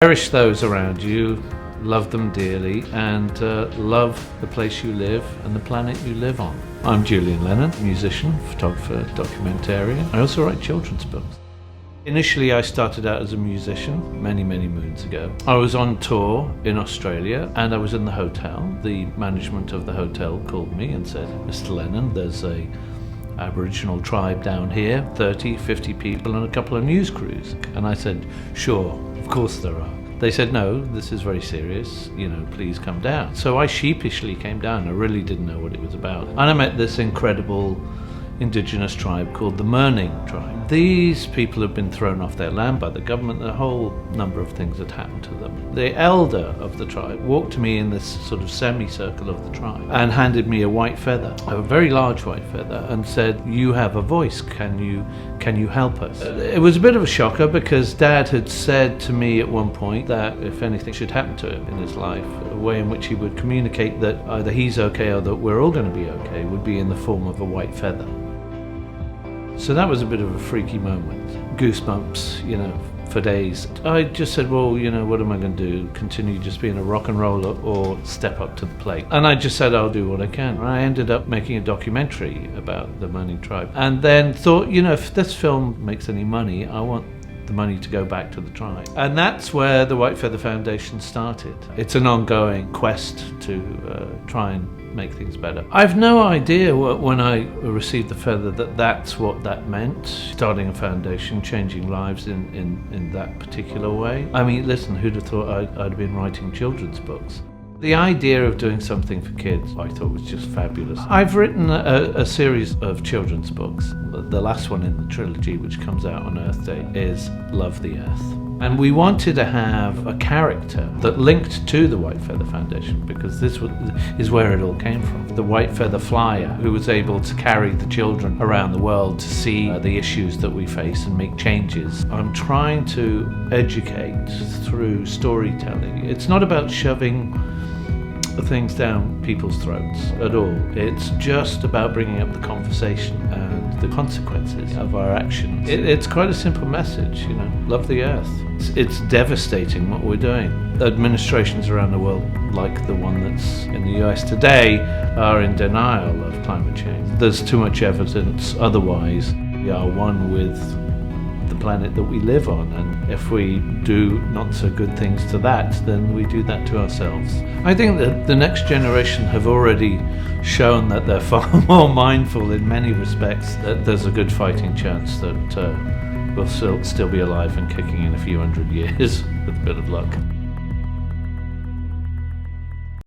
Cherish those around you, love them dearly, and love the place you live and the planet you live on. I'm Julian Lennon, musician, photographer, documentarian. I also write children's books. Initially, I started out as a musician many moons ago. I was on tour in Australia and I was in the hotel. The management of the hotel called me and said, "Mr. Lennon, there's a Aboriginal tribe down here, 30, 50 people and a couple of news crews." And I said, "Sure, of course there are." They said, "No, this is very serious, please come down." So I sheepishly came down. I really didn't know what it was about. And I met this incredible indigenous tribe called the Mirning tribe. These people have been thrown off their land by the government. A whole number of things had happened to them. The elder of the tribe walked to me in this sort of semicircle of the tribe and handed me a white feather, a very large white feather, and said, "You have a voice, can you help us?" It was a bit of a shocker because Dad had said to me at one point that if anything should happen to him in his life, a way in which he would communicate that either he's okay or that we're all going to be okay would be in the form of a white feather. So that was a bit of a freaky moment. Goosebumps, for days. I just said, well, what am I going to do? Continue just being a rock and roller or step up to the plate? And I just said, I'll do what I can. I ended up making a documentary about the Mirning tribe and then thought, if this film makes any money, I want the money to go back to the tribe. And that's where the White Feather Foundation started. It's an ongoing quest to try and make things better. I've no idea when I received the feather that's what that meant. Starting a foundation, changing lives in that particular way. I mean, listen, who'd have thought I'd have been writing children's books? The idea of doing something for kids I thought was just fabulous. I've written a series of children's books. The last one in the trilogy, which comes out on Earth Day, is Love the Earth. And we wanted to have a character that linked to the White Feather Foundation because this is where it all came from. The White Feather Flyer, who was able to carry the children around the world to see the issues that we face and make changes. I'm trying to educate through storytelling. It's not about shoving things down people's throats at all. It's just about bringing up the conversation and the consequences of our actions. It's quite a simple message, love the earth. It's devastating what we're doing. Administrations around the world, like the one that's in the US today, are in denial of climate change. There's too much evidence otherwise. We are one with the planet that we live on, and if we do not so good things to that, then we do that to ourselves. I think that the next generation have already shown that they're far more mindful in many respects, that there's a good fighting chance that we'll still be alive and kicking in a few hundred years with a bit of luck.